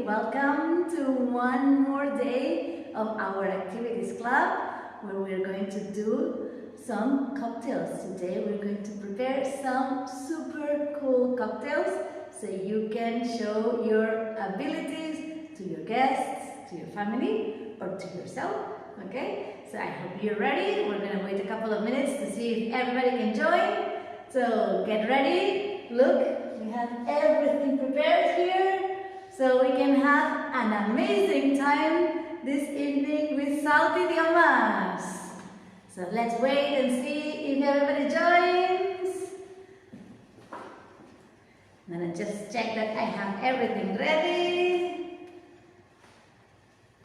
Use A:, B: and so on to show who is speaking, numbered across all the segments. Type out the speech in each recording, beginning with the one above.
A: welcome to one more day of our activities club where we're going to do some cocktails. Today we're going to prepare some super cool cocktails so you can show your abilities to your guests, to your family or to yourself, okay? So I hope you're ready. We're going to wait a couple of minutes to see if everybody can join. So get ready. Look, we have everything prepared here so we can have an amazing time this evening with Idiomes. So let's wait and see if everybody joins. I'm going to just check that I have everything ready.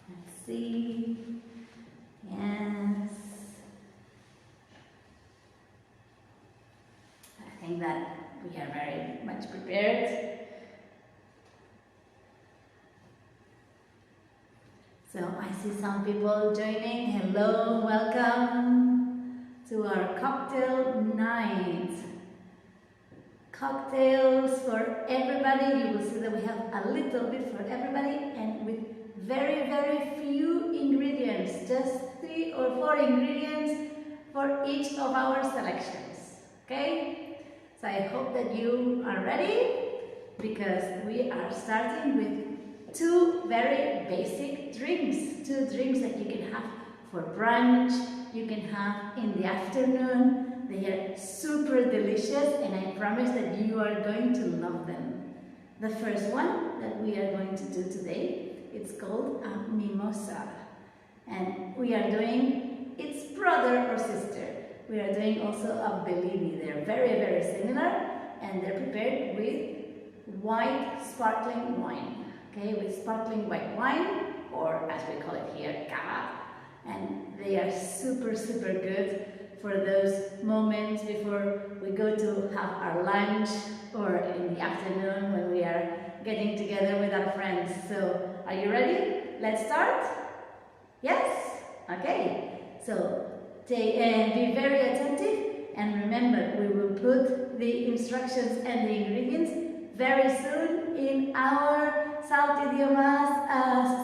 A: Let's see. Yes. I think that we are very much prepared. So I see some people joining. Hello, welcome to our cocktail night. Cocktails for everybody. You will see that we have a little bit for everybody and with very, very few ingredients. Just 3 or 4 ingredients for each of our selections. Okay? So I hope that you are ready because we are starting with 2 very basic drinks. 2 drinks that you can have for brunch, you can have in the afternoon. They are super delicious and I promise that you are going to love them. The first one that we are going to do today, it's called a mimosa. And we are doing its brother or sister. We are doing also a Bellinis. They're very, very similar and they're prepared with white sparkling wine. Okay, with sparkling white wine, or as we call it here, cava. And they are super, super good for those moments before we go to have our lunch or in the afternoon when we are getting together with our friends. So, are you ready? Let's start? Yes? Okay. So, be very attentive and remember we will put the instructions and the ingredients very soon in our Idiomes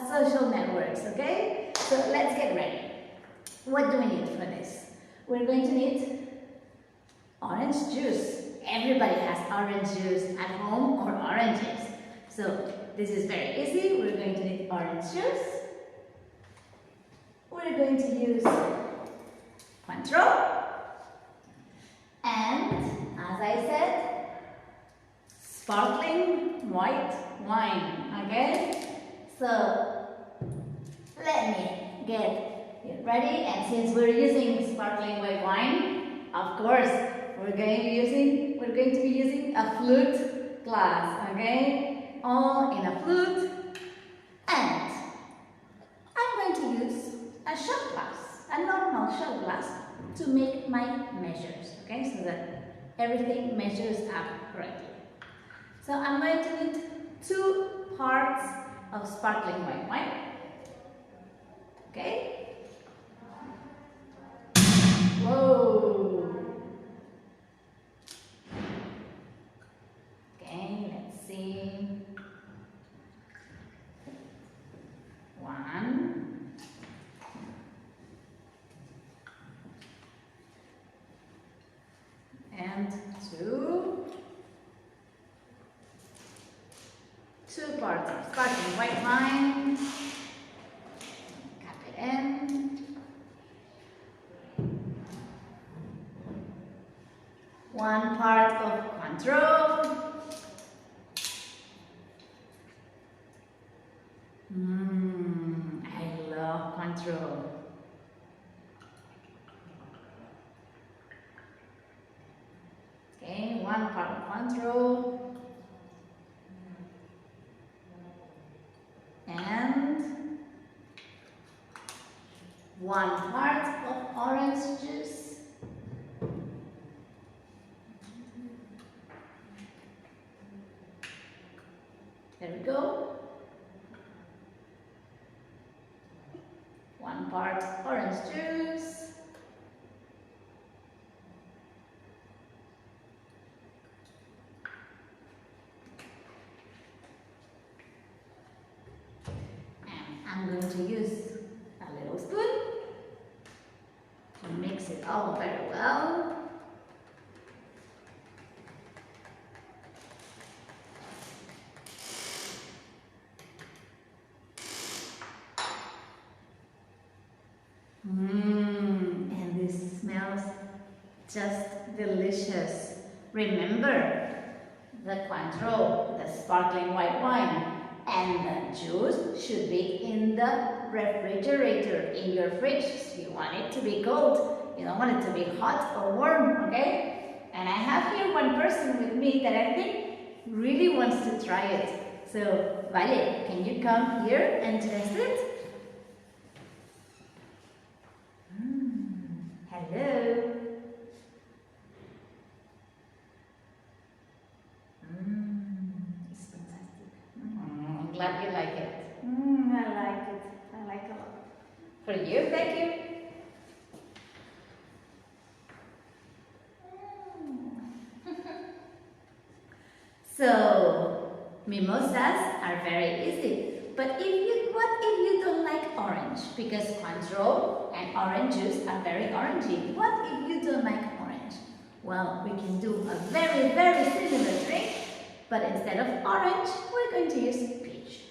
A: social networks, okay? So let's get ready. What do we need for this? We're going to need orange juice. Everybody has orange juice at home or oranges. So this is very easy. We're going to need orange juice. We're going to use Cointreau. And as I said, sparkling white wine, okay? So let me get it ready, and since we're using sparkling white wine, of course we're going to be using a flute glass, okay? All in a flute, and I'm going to use a shot glass, a normal shot glass, to make my measures, okay? So that everything measures up correctly. So I'm going to need 2 parts of sparkling white wine. Okay? Whoa! Okay, let's see. 1. And 2. 2 parts of sparkling white wine. Cap it in. 1 part of Cointreau. I love Cointreau. Okay, 1 part of Cointreau. And 1 part of orange juice. There we go. 1 part orange juice. I'm going to use a little spoon to mix it all very well. And this smells just delicious. Remember, the Cointreau, the sparkling white wine, and the juice should be in the refrigerator, in your fridge. So you want it to be cold. You don't want it to be hot or warm, okay? And I have here one person with me that I think really wants to try it. So, Vale, can you come here and test it? Hello. It's fantastic. I'm glad you like it. I like it. I like it a lot. For you, thank you. So, mimosas are very easy. But what if you don't like orange? Because Cointreau and orange juice are very orangey. What if you don't like orange? Well, we can do a very, very similar drink, but instead of orange, we're going to use peach.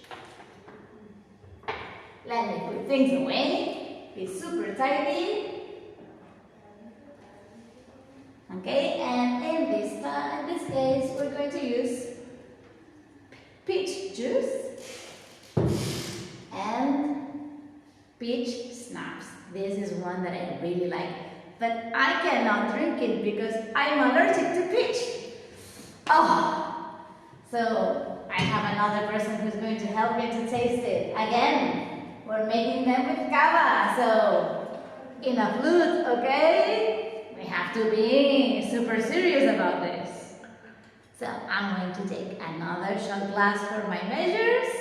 A: Let me put things away. Be super tidy. Okay, and in this case, we're going to use peach juice and peach schnapps. This is one that I really like, but I cannot drink it because I'm allergic to peach. Oh, so I have another person who's going to help me to taste it. Again, we're making them with cava, so in a flute, okay? We have to be super serious about this. So I'm going to take another shot glass for my measures.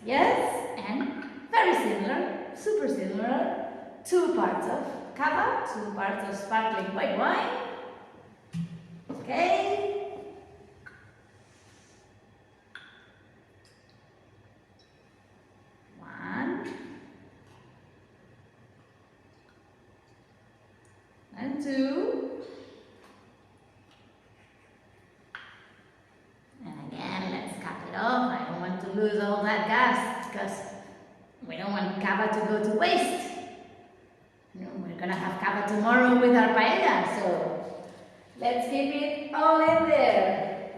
A: Yes, and very similar, super similar. 2 parts of cava, 2 parts of sparkling white wine. Okay. One. And 2. And again, let's cap it off. I don't want to lose all that gas because we don't want cava to go to waste. You know, we're gonna have cava tomorrow with our paella, so let's keep it all in there.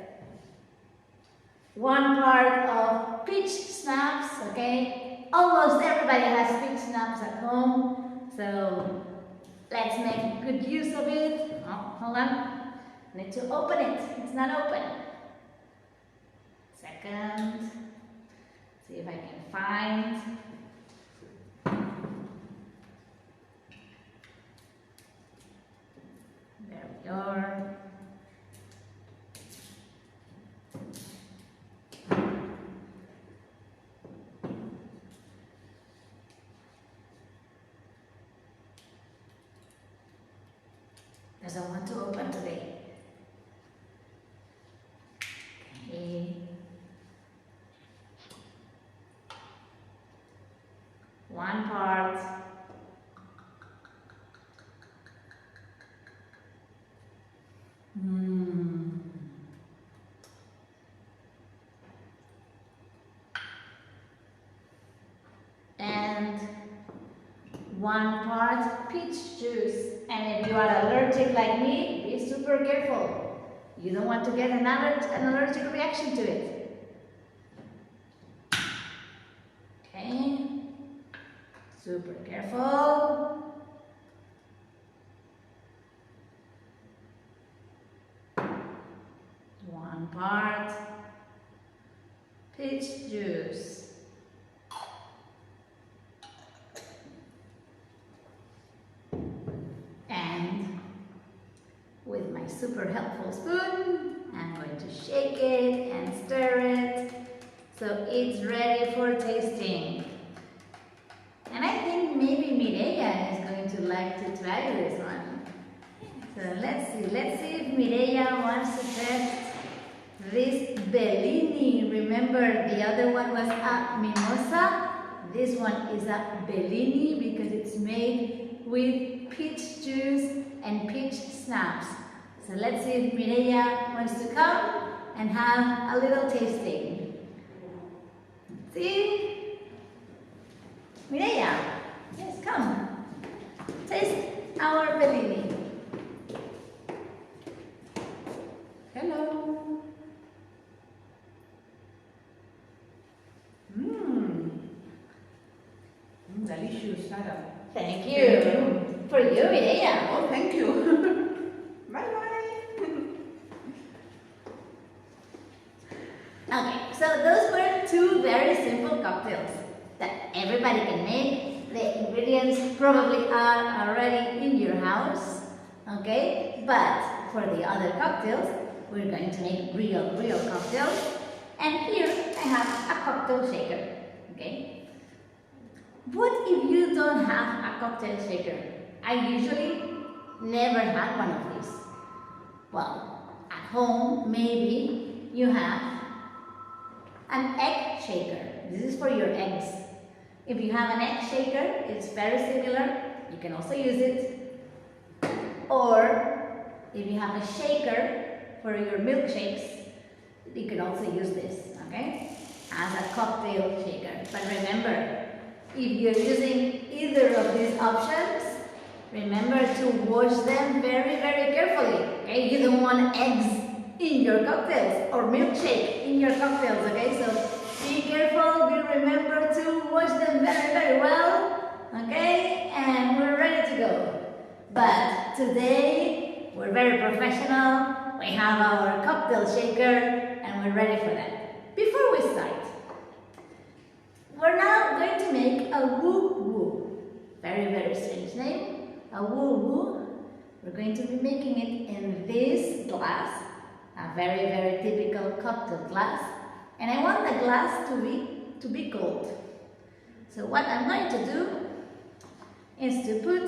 A: 1 part of peach schnapps, okay? Almost everybody has peach schnapps at home, so let's make good use of it. Oh, hold on. I need to open it. It's not open. Second. See if I can find. There we go. Doesn't want to open today. Okay. 1 part. And 1 part peach juice. And if you are allergic like me, be super careful. You don't want to get an allergic reaction to it. Okay. Super careful. One part peach juice. And with my super helpful spoon, I'm going to shake it and stir it so it's ready for tasting. And I think maybe Mireia is going to like to try this one. So let's see if Mireia wants to test this Bellini. Remember, the other one was a Mimosa. This one is a Bellini because it's made with peach juice and peach schnapps. So let's see if Mireia wants to come and have a little tasting. See? Mireia, yes, come. Taste our Bellini.
B: Hello. Delicious, Sarah.
A: Thank you. For you, Mireia.
B: Oh, thank you. Bye-bye.
A: Okay, so those were two very simple cocktails that everybody can make. The ingredients probably are already in your house, okay? But for the other cocktails, we're going to make real cocktails. And here I have a cocktail shaker, okay? What if you don't have a cocktail shaker? I usually never had one of these. Well, at home, maybe you have an egg shaker. This is for your eggs. If you have an egg shaker, it's very similar. You can also use it. Or if you have a shaker for your milkshakes, you can also use this, okay? As a cocktail shaker. But remember, if you're using either of these options, remember to wash them very carefully, okay? You don't want eggs in your cocktails or milkshake in your cocktails, okay? So be careful, remember to wash them very well, okay? And we're ready to go. But today, we're very professional. We have our cocktail shaker and we're ready for that. Before we start, we're now going to make a woo-woo. Very strange name. A woo-woo. We're going to be making it in this glass. A very typical cocktail glass. And I want the glass to be cold. So what I'm going to do is to put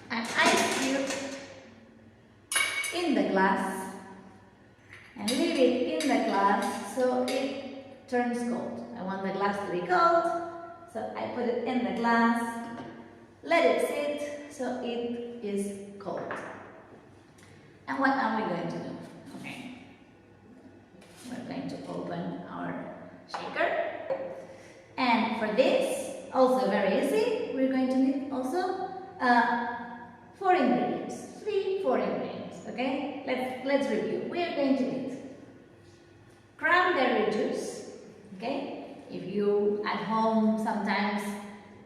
A: an ice cube in the glass and leave it in the glass so it turns cold. I want the glass to be cold, so I put it in the glass, let it sit so it is cold. And what are we going to do? Okay, we're going to open our shaker, and for this, also very easy, we're going to need also 4 ingredients, 4 ingredients. Okay, let's review. We are going to need cranberry juice. Okay, if you at home sometimes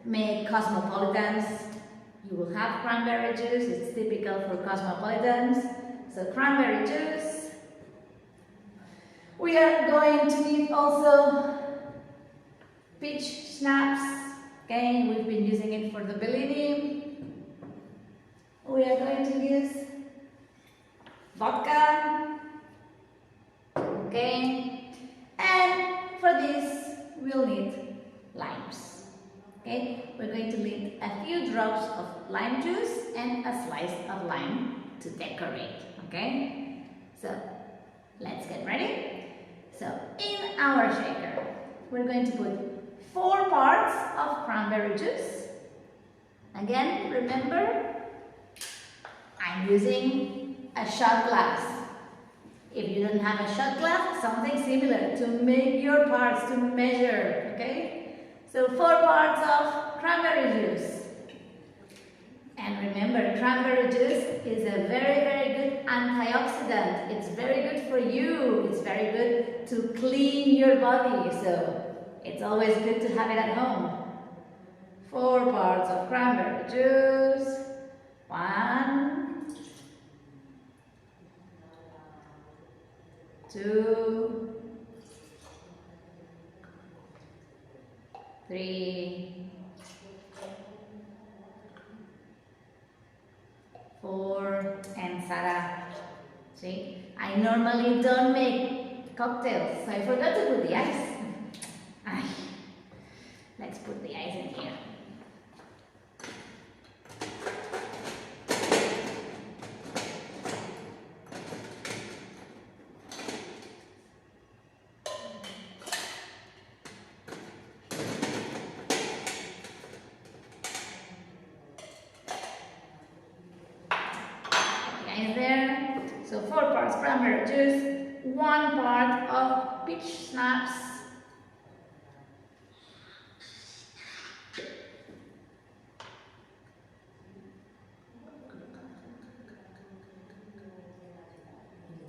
A: make cosmopolitans, you will have cranberry juice. It's typical for cosmopolitans. So cranberry juice. We are going to need also peach schnapps. Okay, we've been using it for the Bellini. We are going to use vodka. Okay, and for this we'll need limes. Okay, we're going to need a few drops of lime juice and a slice of lime to decorate. Okay, so let's get ready. So in our shaker, we're going to put 4 parts of cranberry juice. Again, remember, I'm using a shot glass. If you don't have a shot glass, something similar to make your parts, to measure, okay? So 4 parts of cranberry juice. And remember, cranberry juice is a very good antioxidant. It's very good for you. It's very good to clean your body. So it's always good to have it at home. 4 parts of cranberry juice. 1, 2, 3, 4, and Sarah. See, I normally don't make cocktails, so I forgot to put the ice. Let's put the ice in here. of cranberry juice, 1 part of peach schnapps,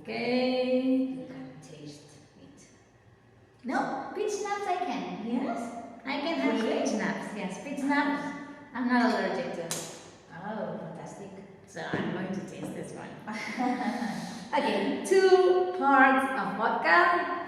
A: okay.
B: You can taste it.
A: No, peach schnapps I can. Yes, I can have peach schnapps. Yes, peach schnapps. I'm not allergic to.
B: Oh, fantastic.
A: So I'm going to taste this one. Okay, 2 parts of vodka.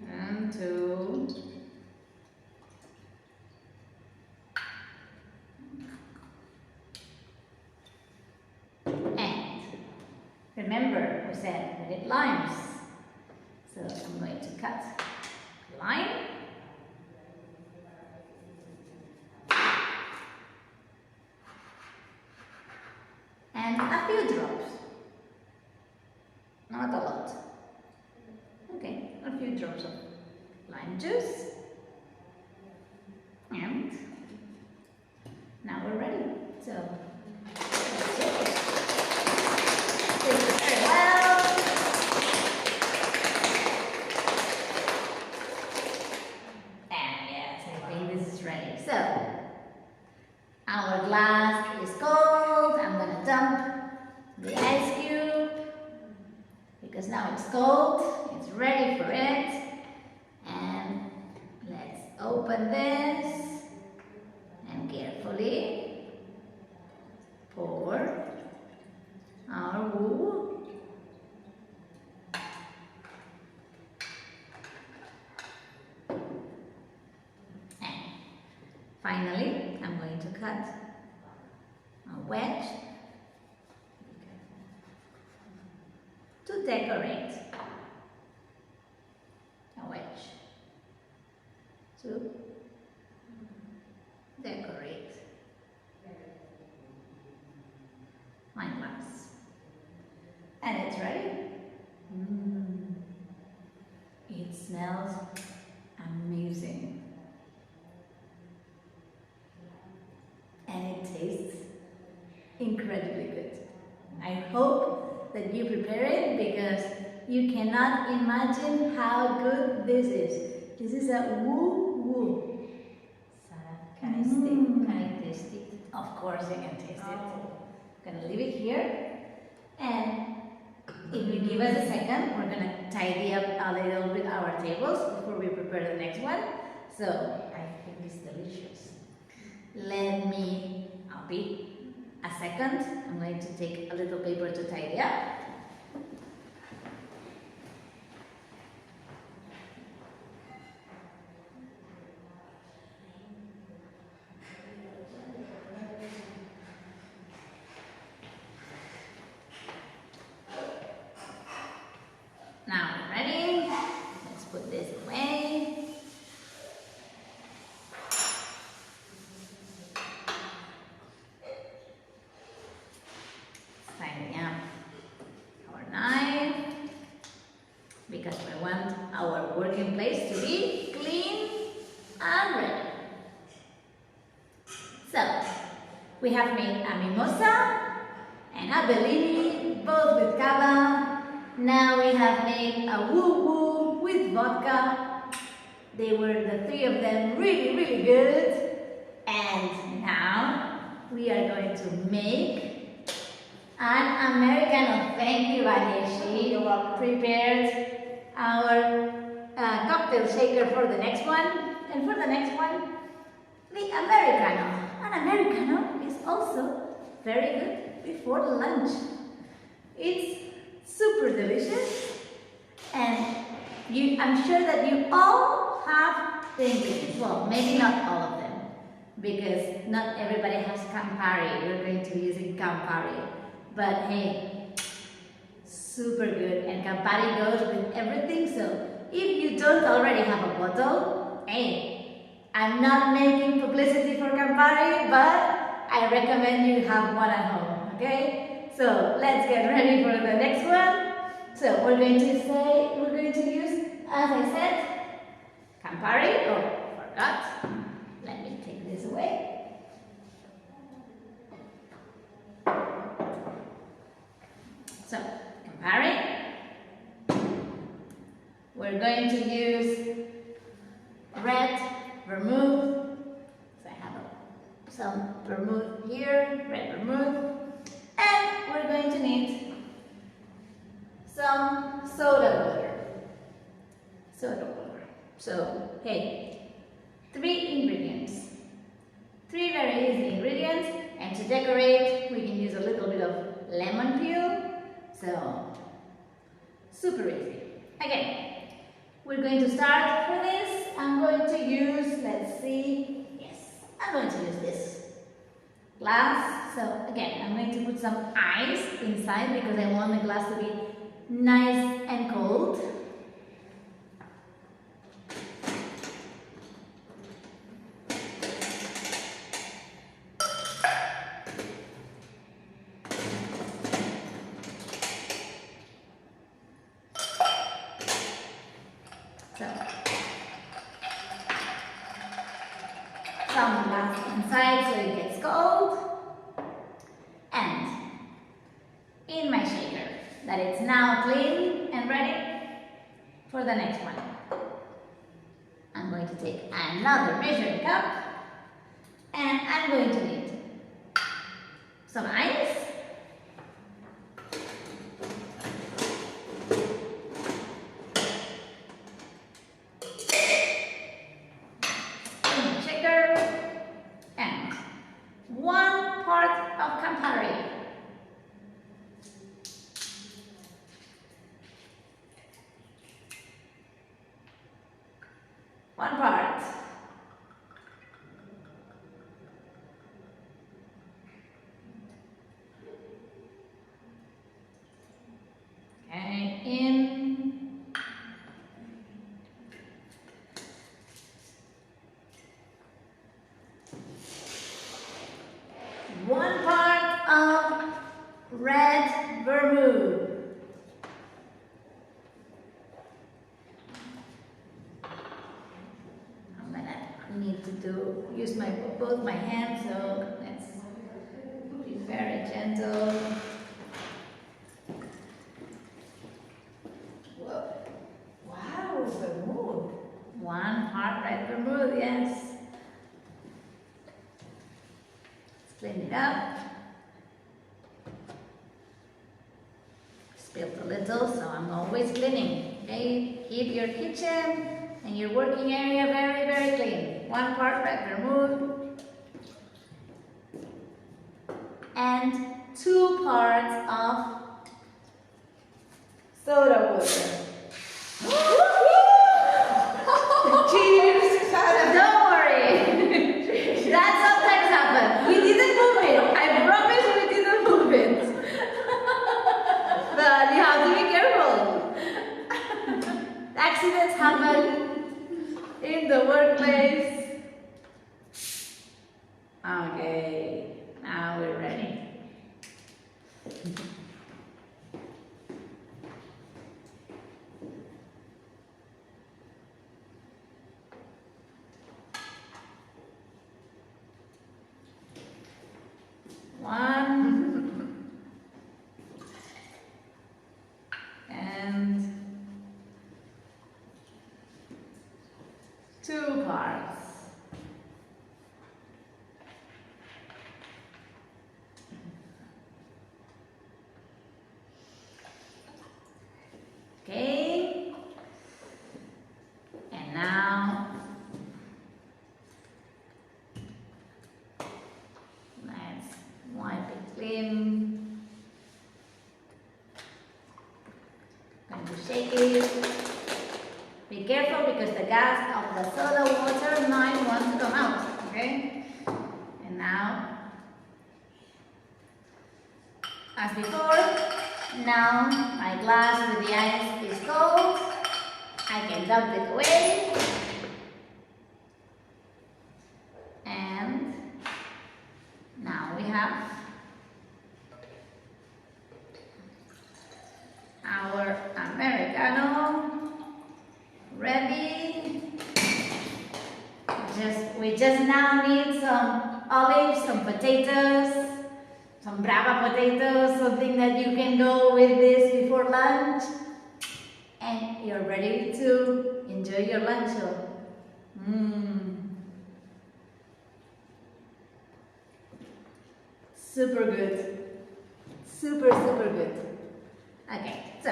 A: And 2. And remember, we said we need limes. So I'm going to cut a lime. And a few drops. Not a lot. Okay, a few drops of lime juice. And now we're ready. So let's take it. Taste it very well. And yes, I think this is ready. So our glass is cold. I'm gonna dump the ice cube because now it's cold. It's ready for it. And let's open this and carefully pour our woo. And finally, I'm going to cut a wedge to decorate. A wedge to decorate my glass. And it's ready. It smells amazing. And it tastes incredibly good. I hope that you prepare it because you cannot imagine how good this is. This is a woo-woo.
B: Sarah, can I taste it?
A: Of course you can taste it.
B: Oh.
A: I'm gonna leave it here. And if you give us a second, we're gonna tidy up a little bit our tables before we prepare the next one. So
B: I think it's delicious.
A: let me, I'll be a second. I'm going to take a little paper to tidy up. Now we're ready. Let's put this away. Tidying up our knife because we want our working place to be clean and ready. So we have made a mimosa and a Bellini, both with cava. Now we have made a woo-woo with vodka. They were, the 3 of them, really, really good. And now we are going to make an Americano. Thank you, Vaneshi. You have prepared our cocktail shaker for the next one. And for the next one, the Americano. An Americano is also very good before lunch. It's super delicious, and I'm sure that you all have the ingredients. Well, maybe not all of them, because not everybody has Campari. We're going to be using Campari, but hey, super good, and Campari goes with everything. So if you don't already have a bottle, hey, I'm not making publicity for Campari, but I recommend you have one at home. Okay. So let's get ready for the next one. So we're going to use, as I said, Campari. Oh, forgot. Let me take this away. So, Campari. We're going to use Red Vermouth. So I have some vermouth here, Red Vermouth. And we're going to need some soda water. So, hey, 3 ingredients. 3 very easy ingredients. And to decorate, we can use a little bit of lemon peel. So, super easy. Again, we're going to start for this. I'm going to use, let's see, yes, I'm going to use this glass. So again, I'm going to put some ice inside because I want the glass to be nice and cold. So, some glass inside so it gets cold. And in my shaker, that it's now clean and ready for the next one. I'm going to take another measuring cup and I'm going to need some ice. And 1 part of Campari. One part. Okay, in. One part of Red Vermouth. I'm gonna need to use both my hands, so let's be very gentle. Whoa. Wow, vermouth. 1 part Red Vermouth, yes. Clean it up. Spilled a little, so I'm always cleaning. Okay, keep your kitchen and your working area very, very clean. 1 part Red Vermouth and 2 parts of soda water. Cheers! Don't worry. That sometimes happens. We didn't move it. I promise we didn't move it. But you have to be careful. Accidents happen in the workplace. Okay, now we're ready. One and 2 parts. Okay, and now let's wipe it clean. Going to shake it. Be careful because the gas of the soda water might want to come out. Okay, and now, as before. Now my glass with the ice is cold. I can dump it away. And now we have just now need some olives, some potatoes, some brava potatoes, something that you can go with this before lunch. And you're ready to enjoy your lunch. Super good. Super, super good. Okay, so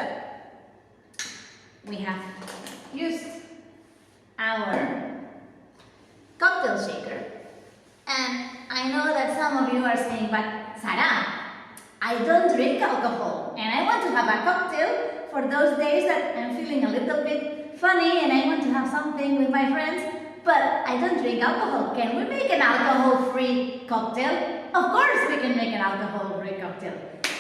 A: we have used our cocktail shaker, and I know that some of you are saying, but Sarah, I don't drink alcohol and I want to have a cocktail for those days that I'm feeling a little bit funny and I want to have something with my friends, but I don't drink alcohol. Can we make an alcohol-free cocktail? Of course we can make an alcohol-free cocktail.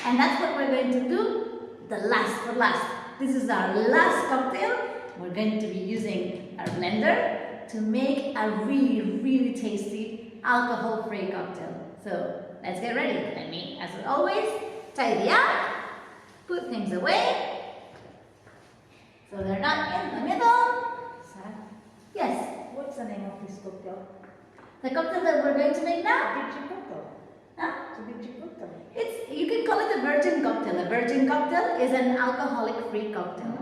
A: And that's what we're going to do, the last for last. This is our last cocktail. We're going to be using our blender to make a really, really tasty alcohol-free cocktail. So let's get ready. Let me, as always, tidy up, put things away, so they're not in the middle. Yes?
B: What's the name of this cocktail?
A: The cocktail that we're going to make now?
B: Virgin cocktail.
A: Huh?
B: It's a virgin cocktail.
A: You can call it a virgin cocktail. A virgin cocktail is an alcoholic-free cocktail.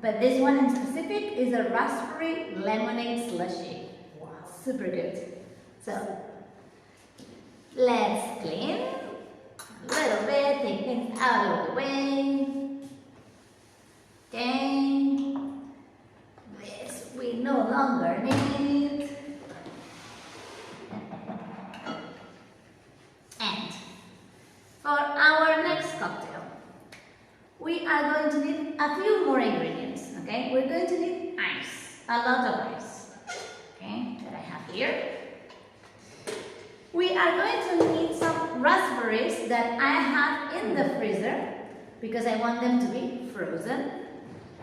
A: But this one in specific is a raspberry lemonade slushy.
B: Wow.
A: Super good. So, let's clean a little bit, take things out of the way. Okay. This we no longer need. And for our next cocktail, we are going to need a few more ingredients. Okay, we're going to need ice, a lot of ice. Okay, that I have here. We are going to need some raspberries that I have in the freezer because I want them to be frozen.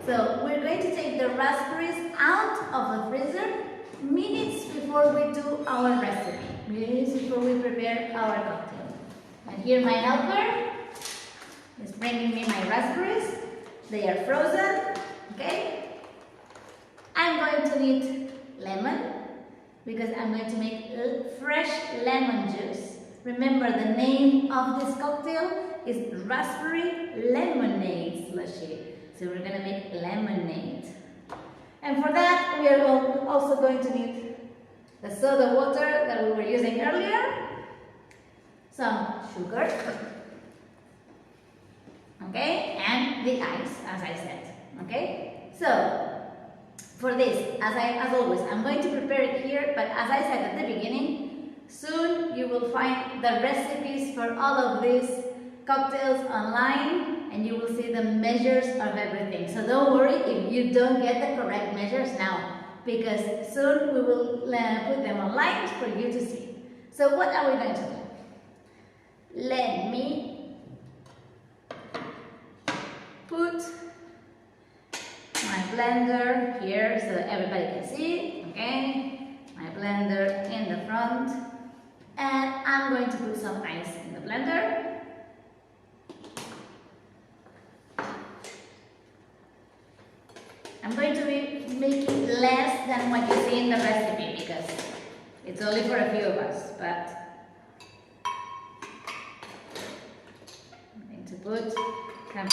A: So we're going to take the raspberries out of the freezer minutes before we do our recipe, minutes before we prepare our cocktail. And here my helper is bringing me my raspberries. They are frozen, okay? I'm going to need lemon because I'm going to make fresh lemon juice. Remember, the name of this cocktail is raspberry lemonade slushy. So we're going to make lemonade. And for that, we are also going to need the soda water that we were using earlier, some sugar, okay, and the ice, as I said, okay? So, for this, as always, I'm going to prepare it here, but as I said at the beginning, soon you will find the recipes for all of these cocktails online, and you will see the measures of everything. So don't worry if you don't get the correct measures now, because soon we will put them online for you to see. So what are we going to do? Let me put my blender here so everybody can see, okay? My blender in the front, and I'm going to put some ice in the blender. I'm going to be making less than what you see in the recipe because it's only for a few of us, but I'm going to put about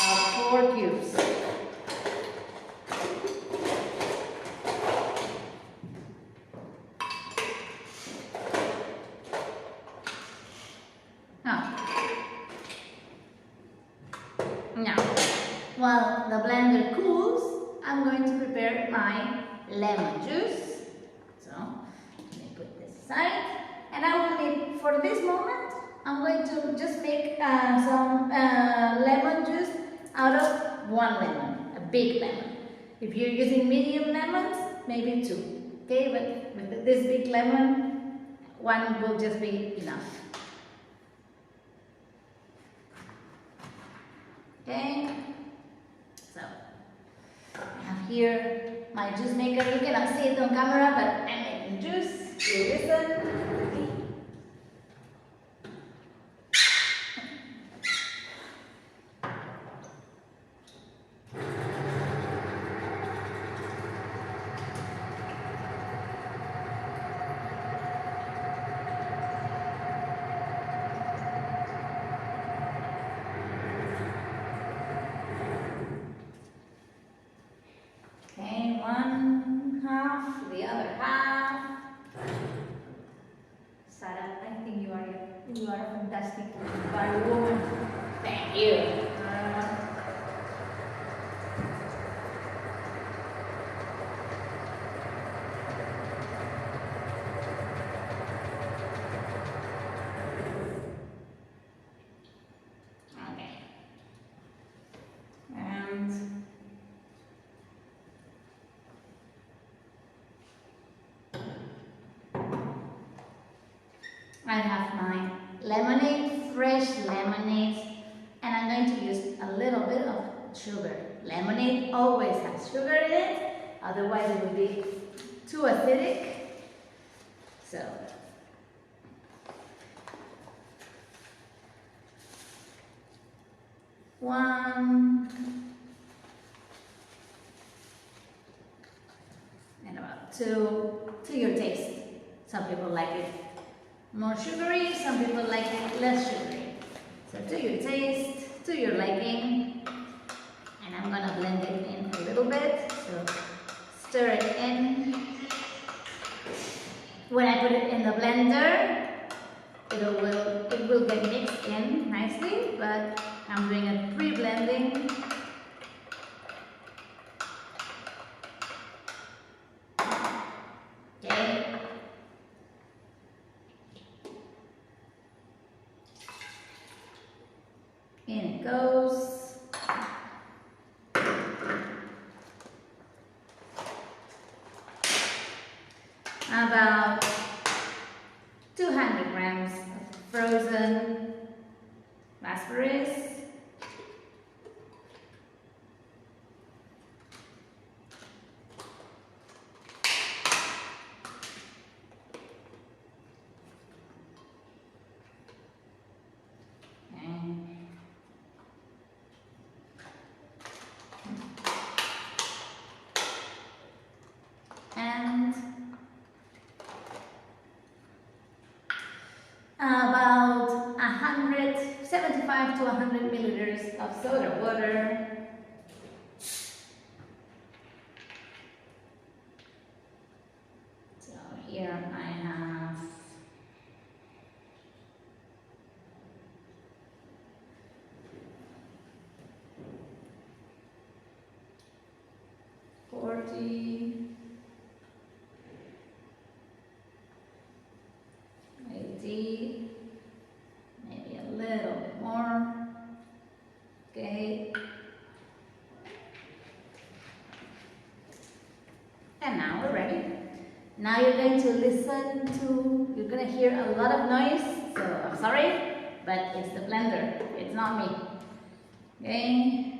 A: 4 cubes. Now, while the blender cools, I'm going to prepare my lemon juice. So, let me put this aside. And I will need, for this moment, I'm going to just make some lemon juice out of 1 lemon, a big lemon. If you're using medium lemons, maybe 2. Okay, but with this big lemon, 1 will just be enough. Okay, so I have here my juice maker. You cannot see it on camera, but I'm making juice. You listen.
B: one half, the other half. Sarah, I think you are a fantastic woman.
A: Thank you.
B: Okay. And
A: I have my lemonade, fresh lemonade, and I'm going to use a little bit of sugar. Lemonade always has sugar in it, otherwise it would be too acidic. So, one, and about two, to your taste. Some people like it more sugary, some people like it less sugary. So to your taste, to your liking. And I'm gonna blend it in a little bit. So stir it in. When I put it in the blender, it will get mixed in nicely, but I'm doing a pre-blending. Okay. In it goes. About 200 grams of frozen raspberries. And about 175 to 100 milliliters of soda water. So here I have 40, 80, maybe a little bit more. Okay. And now we're ready. Now you're going to listen to, you're going to hear a lot of noise, so I'm sorry, but it's the blender, it's not me. Okay.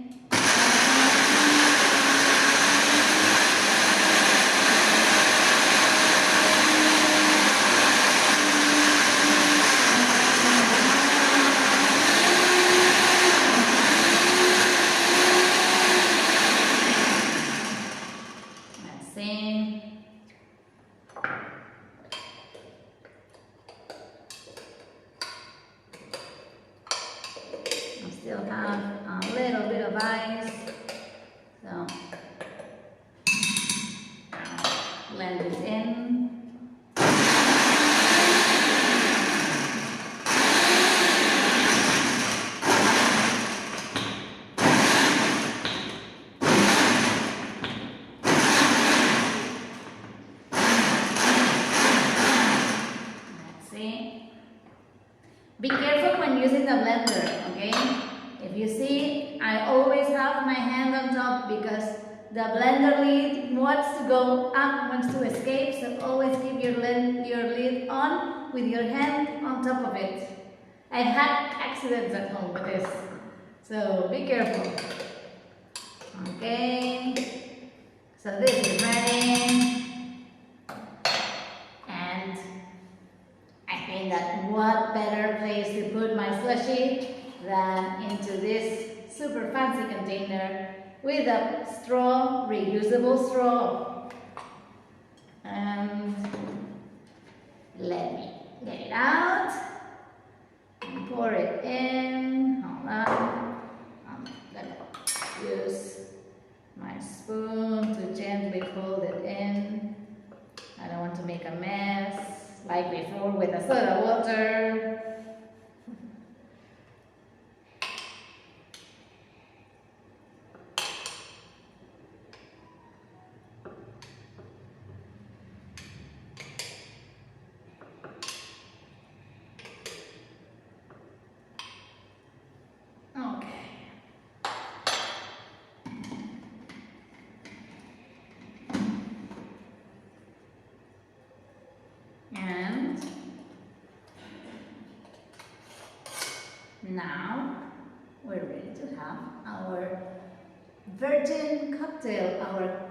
A: Still have a little bit of ice, so blend it in. Let's see. Be careful when using the blender, okay? If you see, I always have my hand on top because the blender lid wants to go up, wants to escape, so always keep your lid on with your hand on top of it. I've had accidents at home with this, so be careful. Okay, so this is ready. And I think that what better place to put my slushy than into this super fancy container with a straw, reusable straw. And let me get it out and pour it in. Hold on. I'm gonna use my spoon to gently fold it in. I don't want to make a mess like before with the soda water. And now we're ready to have our virgin cocktail, our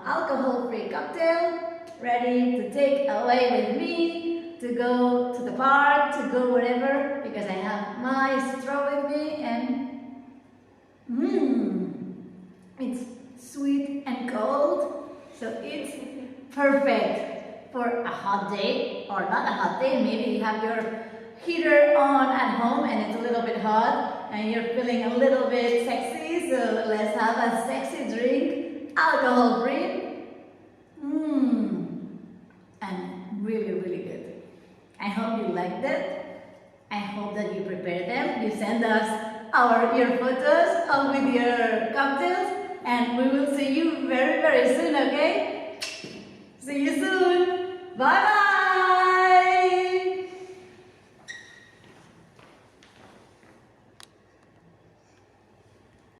A: alcohol-free cocktail, ready to take away with me, to go to the park, to go wherever, because I have my straw with me, and it's sweet and cold, so it's perfect for a hot day, or not a hot day. Maybe you have your heater on at home and it's a little bit hot and you're feeling a little bit sexy, so let's have a sexy drink, alcohol free, and really, really good. I hope you liked it. I hope that you prepare them. You send us your photos with your cocktails, and we will see you very, very soon, okay? See you soon. Bye bye.